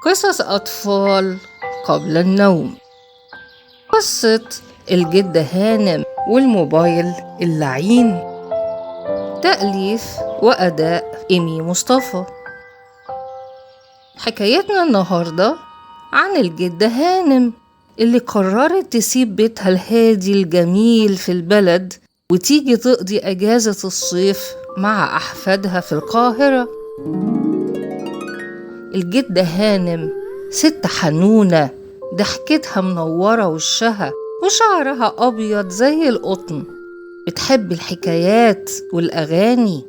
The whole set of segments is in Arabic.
قصص أطفال قبل النوم. قصة الجدة هانم والموبايل اللعين. تأليف وأداء إيمي مصطفى. حكايتنا النهاردة عن الجدة هانم اللي قررت تسيب بيتها الهادي الجميل في البلد وتيجي تقضي أجازة الصيف مع أحفادها في القاهرة. الجدة هانم ست حنونة، ضحكتها منورة وشها وشعرها أبيض زي القطن، بتحب الحكايات والأغاني.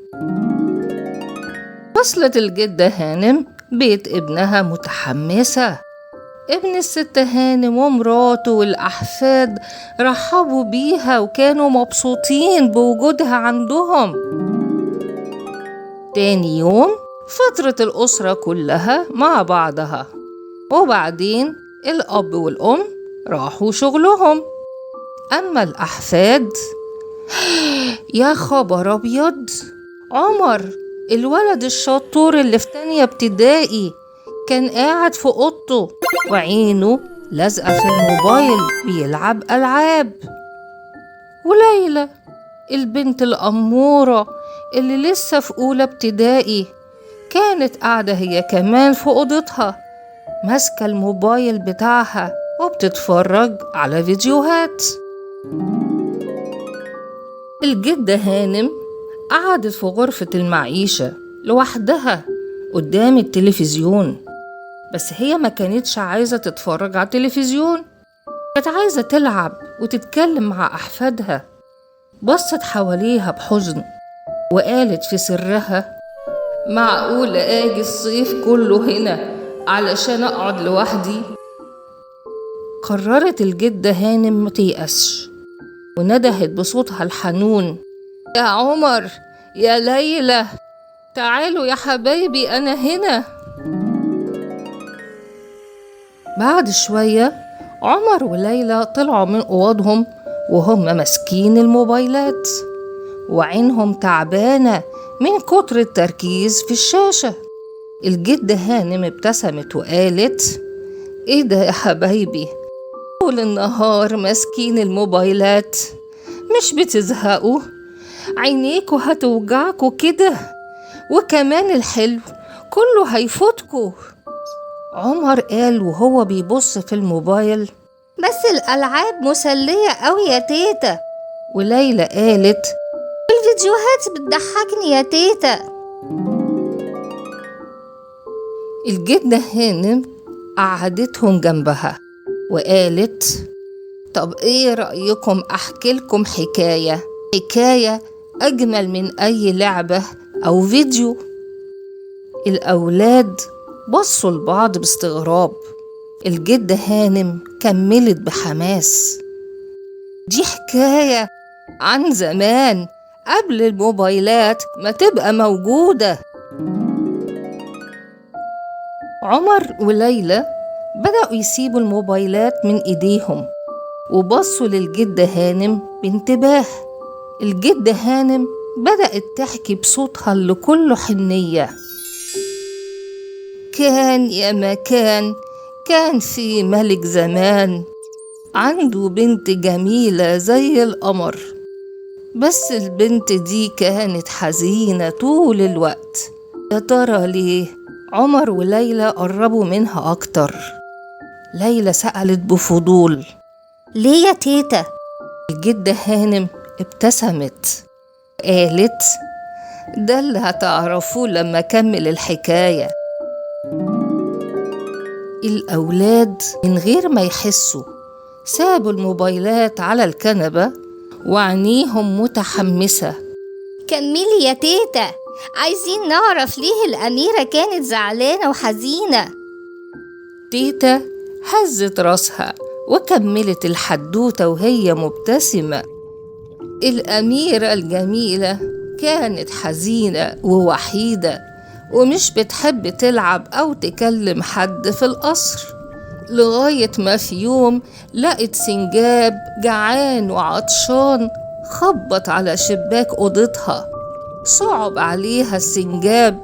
وصلت الجدة هانم بيت ابنها متحمسة. ابن الست هانم ومراته والأحفاد رحبوا بيها وكانوا مبسوطين بوجودها عندهم. تاني يوم فطرت الأسرة كلها مع بعضها، وبعدين الأب والأم راحوا شغلهم. أما الأحفاد يا خبر أبيض، عمر الولد الشطور اللي في تانية ابتدائي كان قاعد في أوضته وعينه لازقة في الموبايل بيلعب ألعاب. وليلى البنت الأمورة اللي لسه في أولى ابتدائي كانت قاعدة هي كمان في أوضتها ماسكة الموبايل بتاعها وبتتفرج على فيديوهات. الجدة هانم قعدت في غرفة المعيشة لوحدها قدام التلفزيون، بس هي ما كانتش عايزة تتفرج على التلفزيون، كانت عايزة تلعب وتتكلم مع أحفادها. بصت حواليها بحزن وقالت في سرها: معقولة آجي الصيف كله هنا علشان أقعد لوحدي؟ قررت الجدة هانم ما تيأسش وندهت بصوتها الحنون: يا عمر، يا ليلى، تعالوا يا حبايبي، أنا هنا. بعد شوية عمر وليلى طلعوا من أوضهم وهم ماسكين الموبايلات وعينهم تعبانة من كتر التركيز في الشاشة. الجدة هانم ابتسمت وقالت: ايه ده يا حبايبي، طول النهار ماسكين الموبايلات، مش بتزهقوا؟ عينيكوا هتوجعكوا كده، وكمان الحلو كله هيفوتكوا. عمر قال وهو بيبص في الموبايل: بس الألعاب مسلية قوي يا تيتا. وليلى قالت: الفيديوهات بتضحكني يا تيتا. الجدة هانم قعدتهم جنبها وقالت: طب ايه رأيكم احكي لكم حكاية اجمل من اي لعبة او فيديو؟ الاولاد بصوا لبعض باستغراب. الجدة هانم كملت بحماس: دي حكاية عن زمان قبل الموبايلات ما تبقى موجودة. عمر وليلى بدأوا يسيبوا الموبايلات من ايديهم وبصوا للجدة هانم بانتباه. الجدة هانم بدأت تحكي بصوتها اللي كله حنية: كان يا مكان، كان في ملك زمان عنده بنت جميلة زي القمر، بس البنت دي كانت حزينة طول الوقت. يا ترى ليه؟ عمر وليلى قربوا منها أكتر. ليلى سألت بفضول: ليه يا تيتا؟ الجدة هانم ابتسمت قالت: ده اللي هتعرفوه لما أكمل الحكاية. الأولاد من غير ما يحسوا سابوا الموبايلات على الكنبة وعينيهم متحمسة. كملي يا تيتا، عايزين نعرف ليه الأميرة كانت زعلانة وحزينة. تيتا هزت راسها وكملت الحدوتة وهي مبتسمة: الأميرة الجميلة كانت حزينة ووحيدة ومش بتحب تلعب أو تكلم حد في القصر، لغاية ما في يوم لقت سنجاب جعان وعطشان خبط على شباك أوضتها. صعب عليها السنجاب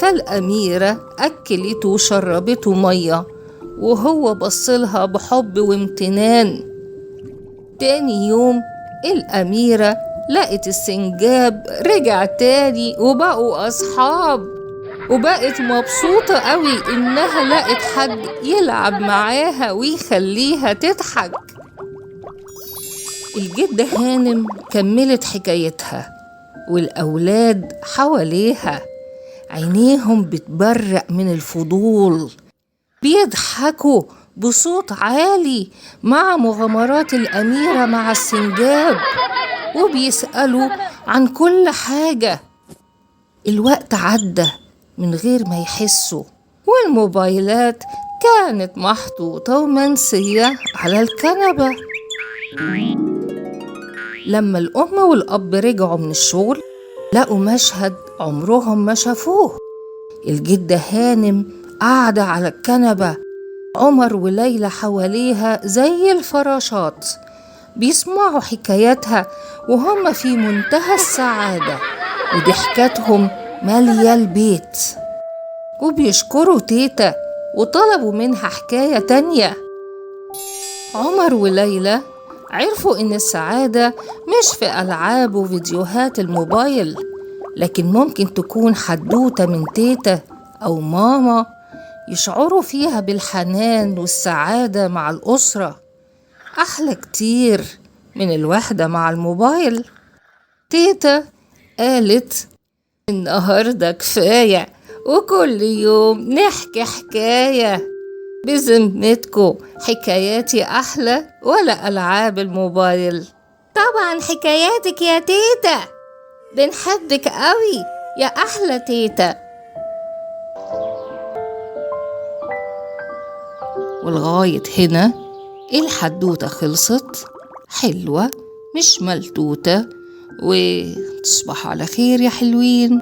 فالأميرة أكلته وشربته مية، وهو بصلها بحب وامتنان. تاني يوم الأميرة لقت السنجاب رجع تاني وبقوا أصحاب، وبقت مبسوطة قوي إنها لقت حد يلعب معاها ويخليها تضحك. الجدة هانم كملت حكايتها، والأولاد حواليها عينيهم بتبرق من الفضول، بيضحكوا بصوت عالي مع مغامرات الأميرة مع السنجاب، وبيسألوا عن كل حاجة. الوقت عدى من غير ما يحسوا، والموبايلات كانت محطوطة ومنسية على الكنبة. لما الأم والأب رجعوا من الشغل لقوا مشهد عمرهم ما شافوه. الجدة هانم قاعدة على الكنبة، عمر وليلى حواليها زي الفراشات بيسمعوا حكاياتها وهم في منتهى السعادة، وضحكاتهم مالية البيت، وبيشكروا تيتا وطلبوا منها حكاية تانية. عمر وليلى عرفوا إن السعادة مش في ألعاب وفيديوهات الموبايل، لكن ممكن تكون حدوتة من تيتا أو ماما يشعروا فيها بالحنان والسعادة مع الأسرة، أحلى كتير من الوحدة مع الموبايل. تيتا قالت النهاردة كفاية، وكل يوم نحكي حكاية، بذمتكم حكاياتي أحلى ولا ألعاب الموبايل؟ طبعا حكاياتك يا تيتا، بنحبك قوي يا أحلى تيتا. ولغاية هنا الحدوتة خلصت، حلوة مش ملتوتة، وتصبحوا على خير يا حلوين.